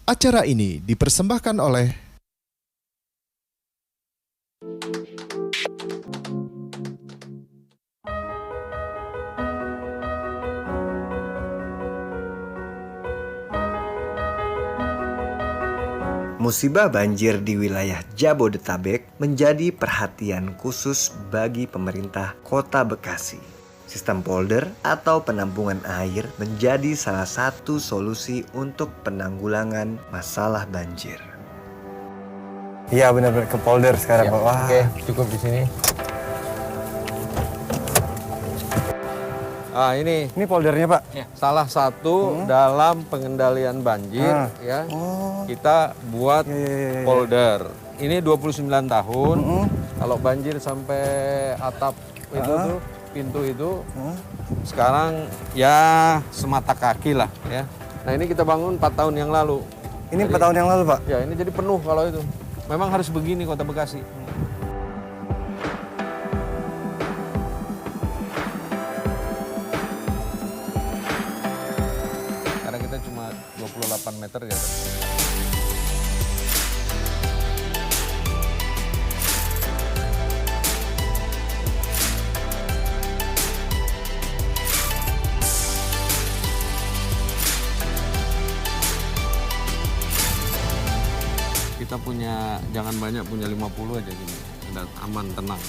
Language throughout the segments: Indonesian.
Acara ini dipersembahkan oleh Musibah banjir di wilayah Jabodetabek menjadi perhatian khusus bagi pemerintah Kota Bekasi. Sistem polder atau penampungan air menjadi salah satu solusi untuk penanggulangan masalah banjir. Iya benar-benar ke polder sekarang Pak. Wah. Oke, cukup di sini. Ini poldernya Pak. salah satu dalam pengendalian banjir ya. Kita buat polder. Ini 29 tahun. Kalau banjir sampai atap itu tuh, pintu itu sekarang ya semata kaki lah ya. Nah, ini kita bangun 4 tahun yang lalu. Ini 4 tahun yang lalu Pak. Ya, ini jadi penuh kalau itu. Memang harus begini Kota Bekasi. Karena kita cuma 28 meter ya. Kita punya, jangan banyak, punya 50 aja gini. Udah aman, tenang.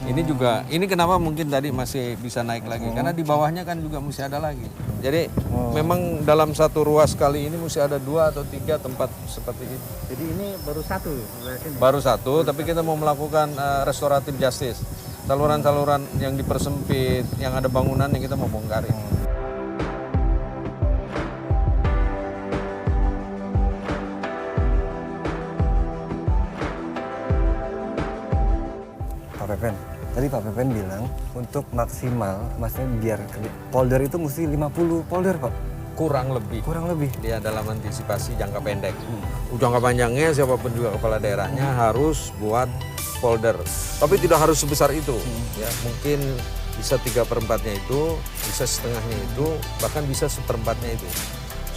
Ini juga, ini kenapa mungkin tadi masih bisa naik lagi. Karena di bawahnya kan juga mesti ada lagi. Jadi memang dalam satu ruas kali ini mesti ada 2 atau 3 tempat seperti ini. Jadi ini baru satu berarti? Baru satu, tapi kita mau melakukan restoratif justice. Saluran-saluran yang dipersempit, yang ada bangunan yang kita mau bongkarin. Pak Pepen, tadi Pak Pepen bilang untuk maksimal, maksudnya biar polder itu mesti 50 polder Pak. Kurang lebih. Kurang lebih. Dia dalam antisipasi jangka pendek. Jangka panjangnya siapapun juga kepala daerahnya harus buat polder. Tapi tidak harus sebesar itu. Ya, mungkin bisa 3/4-nya itu, bisa setengahnya itu, bahkan bisa 1/4-nya itu.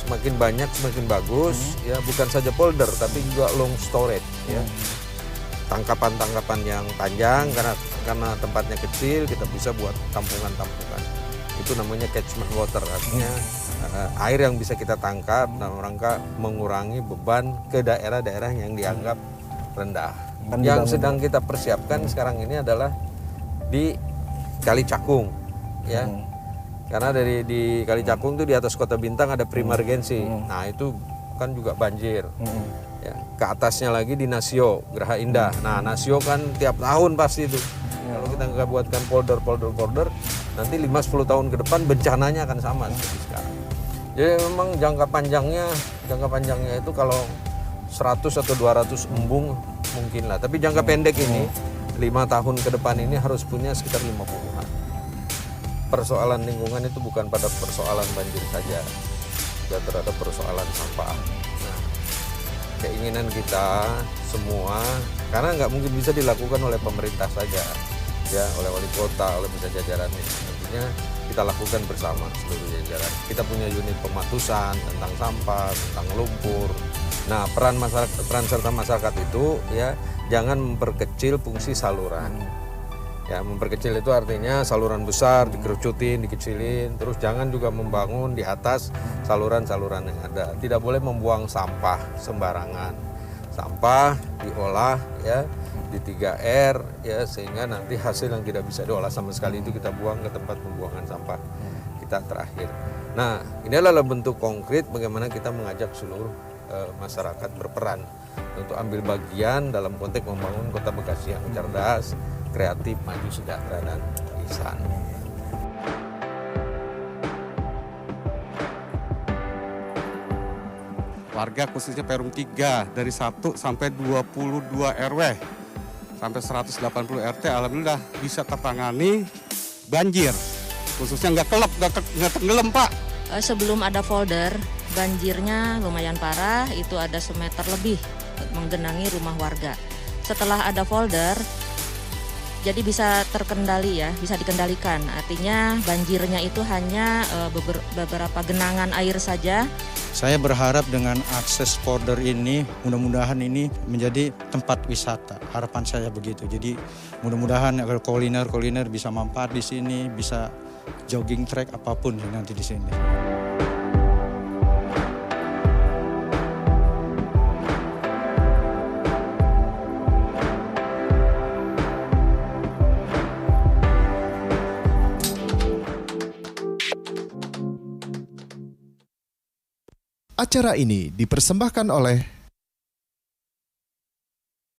Semakin banyak semakin bagus. Ya, bukan saja polder tapi juga long storage. Ya. Tangkapan-tangkapan yang panjang karena tempatnya kecil, kita bisa buat tampungan-tampungan. Itu namanya catchment water, artinya air yang bisa kita tangkap dalam rangka mengurangi beban ke daerah-daerah yang dianggap rendah. Yang sedang kita persiapkan sekarang ini adalah di Kali Cakung, ya. Karena di Kali Cakung itu di atas Kota Bintang ada Primergensi. Nah, itu kan juga banjir. Ya, ke atasnya lagi di Nasio, Geraha Indah. Nah, Nasio kan tiap tahun pasti itu. Kalau kita nggak buatkan polder, nanti 5-10 tahun ke depan bencananya akan sama seperti sekarang. Jadi memang jangka panjangnya itu kalau 100 atau 200 embung mungkin lah. Tapi jangka pendek ini 5 tahun ke depan ini harus punya sekitar 50-an. Persoalan lingkungan itu bukan pada persoalan banjir saja, juga terhadap persoalan sampah. Nah, keinginan kita semua, karena nggak mungkin bisa dilakukan oleh pemerintah saja, ya, oleh wali kota, oleh bisa jajaran ini. Tentunya kita lakukan bersama seluruh jajaran. Kita punya unit pematusan tentang sampah, tentang lumpur. Nah, peran serta masyarakat itu ya jangan memperkecil fungsi saluran. Ya, memperkecil itu artinya saluran besar dikerucutin, dikecilin, terus jangan juga membangun di atas saluran-saluran yang ada. Tidak boleh membuang sampah sembarangan. Sampah diolah ya di 3R ya, sehingga nanti hasil yang tidak bisa diolah sama sekali itu kita buang ke tempat pembuangan sampah kita terakhir. Nah, ini adalah bentuk konkret bagaimana kita mengajak seluruh masyarakat berperan untuk ambil bagian dalam konteks membangun Kota Bekasi yang cerdas, kreatif, maju, sejahtera, dan ihsan. Warga khususnya Perum 3 dari 1 sampai 22 RW sampai 180 RT alhamdulillah bisa tertangani banjir. Khususnya nggak tenggelam Pak. Sebelum ada folder, banjirnya lumayan parah, itu ada semeter lebih menggenangi rumah warga. Setelah ada folder, Jadi bisa terkendali ya, bisa dikendalikan. Artinya banjirnya itu hanya beberapa genangan air saja. Saya berharap dengan akses folder ini, mudah-mudahan ini menjadi tempat wisata. Harapan saya begitu. Jadi mudah-mudahan kuliner bisa manfaat di sini, bisa jogging track apapun nanti di sini. Acara ini dipersembahkan oleh